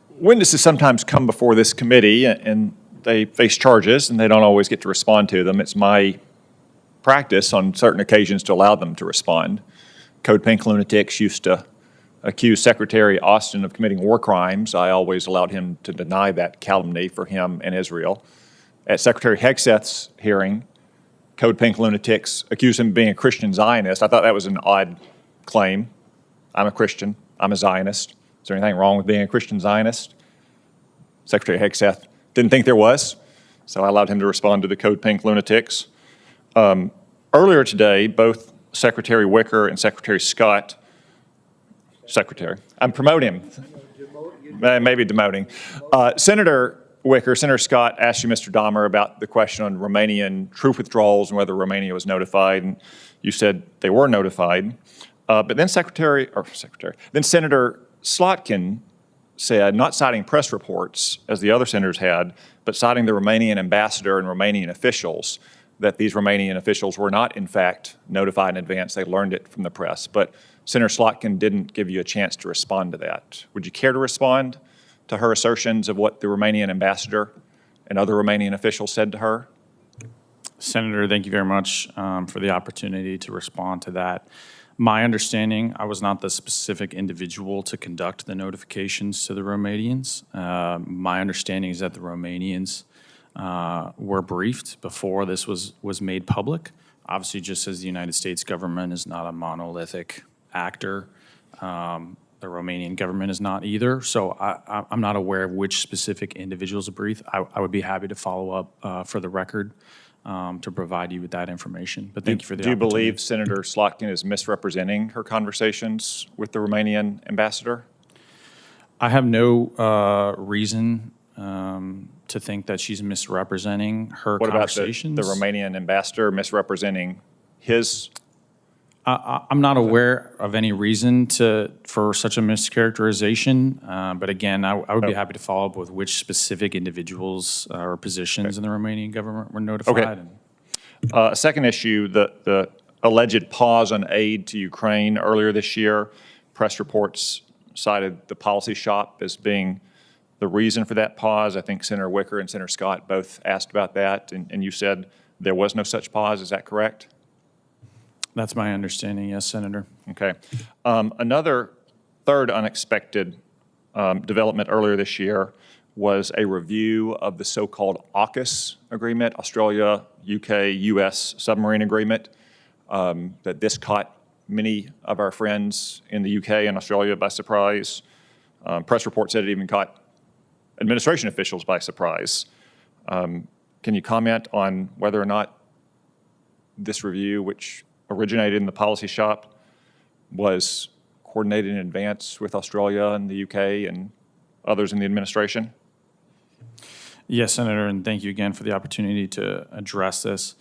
Witnesses sometimes come before this committee and they face charges and they don't always get to respond to them. It's my practice on certain occasions to allow them to respond. Code Pink lunatics used to accuse Secretary Austin of committing war crimes. I always allowed him to deny that calumny for him and Israel. At Secretary Hegseth's hearing, Code Pink lunatics accused him of being a Christian Zionist. I thought that was an odd claim. I'm a Christian. I'm a Zionist. Is there anything wrong with being a Christian Zionist? Secretary Hegseth didn't think there was, so I allowed him to respond to the Code Pink lunatics. Earlier today, both Secretary Wicker and Secretary Scott, I'm promoting him, maybe demoting. Senator Wicker, Senator Scott asked you, Mr. Dahmer, about the question on Romanian troop withdrawals and whether Romania was notified, and you said they were notified. But then Senator Slotkin said, not citing press reports, as the other senators had, but citing the Romanian ambassador and Romanian officials, that these Romanian officials were not, in fact, notified in advance. They learned it from the press. But Senator Slotkin didn't give you a chance to respond to that. Would you care to respond to her assertions of what the Romanian ambassador and other Romanian officials said to her? Senator, thank you very much for the opportunity to respond to that. My understanding, I was not the specific individual to conduct the notifications to the Romanians. My understanding is that the Romanians were briefed before this was made public. Obviously, just as the United States government is not a monolithic actor, the Romanian government is not either. So I'm not aware of which specific individuals are briefed. I would be happy to follow up for the record to provide you with that information. But thank you for the opportunity. Do you believe Senator Slotkin is misrepresenting her conversations with the Romanian ambassador? I have no reason to think that she's misrepresenting her conversations. What about the Romanian ambassador misrepresenting his? I'm not aware of any reason for such a mischaracterization, but again, I would be happy to follow up with which specific individuals or positions in the Romanian government were notified. Okay. A second issue, the alleged pause on aid to Ukraine earlier this year. Press reports cited the policy shop as being the reason for that pause. I think Senator Wicker and Senator Scott both asked about that, and you said there was no such pause. Is that correct? That's my understanding, yes, Senator. Okay. Another third unexpected development earlier this year was a review of the so-called AUKUS agreement, Australia, UK, US submarine agreement, that this caught many of our friends in the UK and Australia by surprise. Press reports said it even caught administration officials by surprise. Can you comment on whether or not this review, which originated in the policy shop, was coordinated in advance with Australia and the UK and others in the administration? Yes, Senator, and thank you again for the opportunity to address this.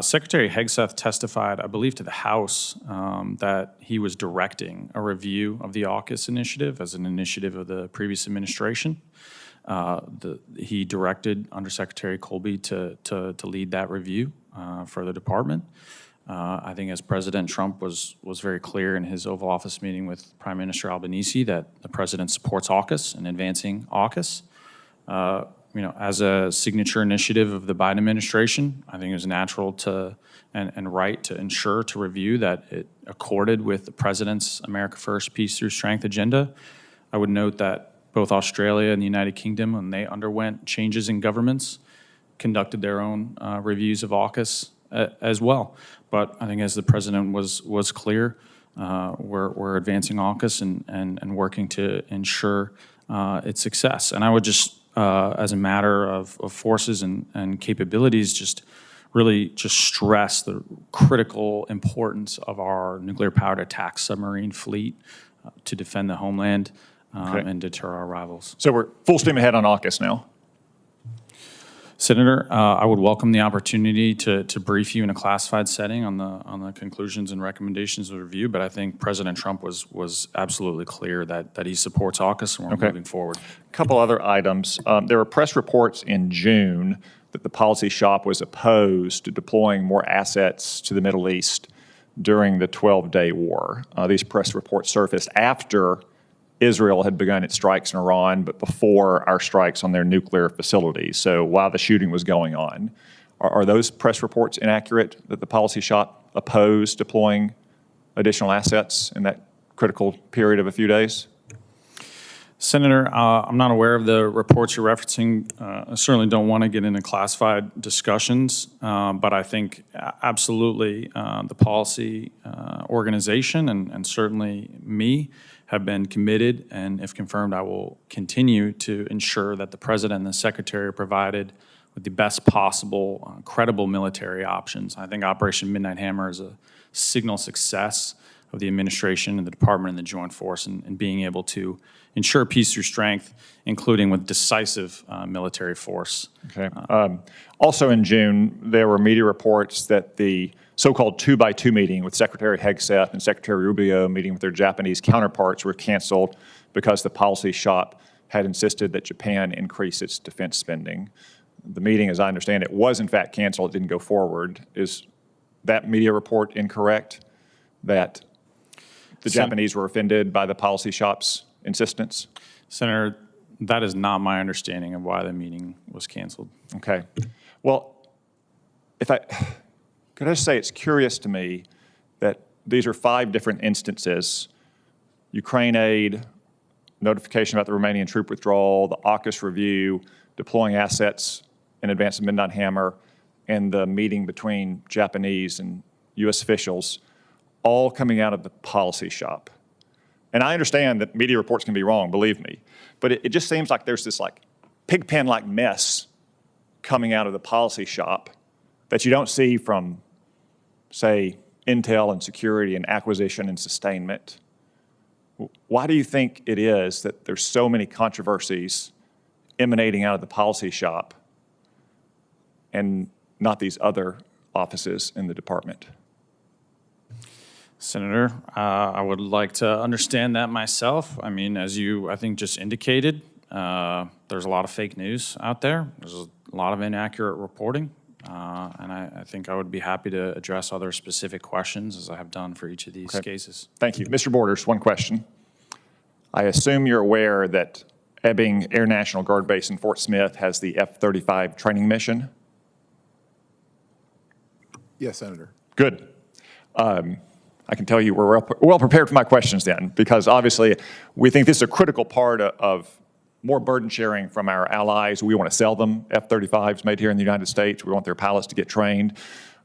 Secretary Hegseth testified, I believe, to the House that he was directing a review of the AUKUS initiative as an initiative of the previous administration. He directed Undersecretary Colby to lead that review for the department. I think as President Trump was very clear in his Oval Office meeting with Prime Minister Albanese that the president supports AUKUS and advancing AUKUS. As a signature initiative of the Biden administration, I think it was natural and right to ensure to review that it accorded with the president's America First, Peace Through Strength agenda. I would note that both Australia and the United Kingdom, when they underwent changes in governments, conducted their own reviews of AUKUS as well. But I think as the president was clear, we're advancing AUKUS and working to ensure its success. And I would just, as a matter of forces and capabilities, just really stress the critical importance of our nuclear-powered attack submarine fleet to defend the homeland and deter our rivals. So we're full steam ahead on AUKUS now. Senator, I would welcome the opportunity to brief you in a classified setting on the conclusions and recommendations of the review, but I think President Trump was absolutely clear that he supports AUKUS and we're moving forward. A couple other items. There were press reports in June that the policy shop was opposed to deploying more assets to the Middle East during the 12-day war. These press reports surfaced after Israel had begun its strikes in Iran, but before our strikes on their nuclear facilities. So while the shooting was going on, are those press reports inaccurate that the policy shop opposed deploying additional assets in that critical period of a few days? Senator, I'm not aware of the reports you're referencing. I certainly don't want to get into classified discussions, but I think absolutely the policy organization and certainly me have been committed, and if confirmed, I will continue to ensure that the President and the Secretary are provided with the best possible, credible military options. I think Operation Midnight Hammer is a signal success of the administration and the department and the Joint Force in being able to ensure peace through strength, including with decisive military force. Okay. Also in June, there were media reports that the so-called 2x2 meeting with Secretary Hegseth and Secretary Rubio meeting with their Japanese counterparts were canceled because the policy shop had insisted that Japan increase its defense spending. The meeting, as I understand it, was in fact canceled. It didn't go forward. Is that media report incorrect, that the Japanese were offended by the policy shop's insistence? Senator, that is not my understanding of why the meeting was canceled. Okay. Well, could I just say it's curious to me that these are 5 different instances: Ukraine aid, notification about the Romanian troop withdrawal, the AUKUS review, deploying assets in advance of Midnight Hammer, and the meeting between Japanese and U.S. officials, all coming out of the policy shop. And I understand that media reports can be wrong, believe me, but it just seems like there's this like pigpen-like mess coming out of the policy shop that you don't see from, say, intel and security and acquisition and sustainment. Why do you think it is that there's so many controversies emanating out of the policy shop and not these other offices in the department? Senator, I would like to understand that myself. I mean, as you, I think, just indicated, there's a lot of fake news out there. There's a lot of inaccurate reporting. And I think I would be happy to address other specific questions, as I have done for each of these cases. Thank you. Mr. Borders, one question. I assume you're aware that Ebbing Air National Guard Base in Fort Smith has the F-35 training mission? Yes, Senator. Good. I can tell you we're well prepared for my questions then, because obviously we think this is a critical part of more burden sharing from our allies. We want to sell them F-35s made here in the United States. We want their pilots to get trained.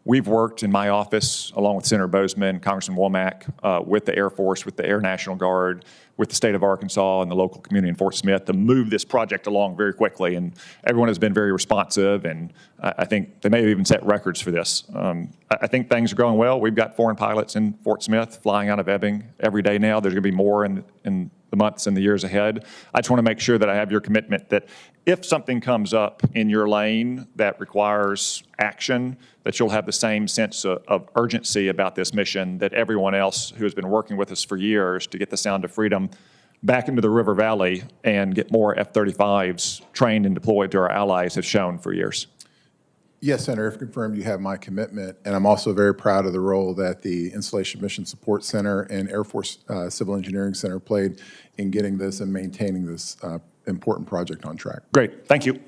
We've worked in my office, along with Senator Bozeman, Congressman Womack, with the Air Force, with the Air National Guard, with the state of Arkansas and the local community in Fort Smith to move this project along very quickly. And everyone has been very responsive, and I think they may have even set records for this. I think things are going well. We've got foreign pilots in Fort Smith flying out of Ebbing every day now. There's going to be more in the months and the years ahead. I just want to make sure that I have your commitment that if something comes up in your lane that requires action, that you'll have the same sense of urgency about this mission that everyone else who has been working with us for years to get the Sound of Freedom back into the River Valley and get more F-35s trained and deployed to our allies have shown for years. Yes, Senator, if confirmed, you have my commitment, and I'm also very proud of the role that the Installation Mission Support Center and Air Force Civil Engineering Center played in getting this and maintaining this important project on track. Great, thank you.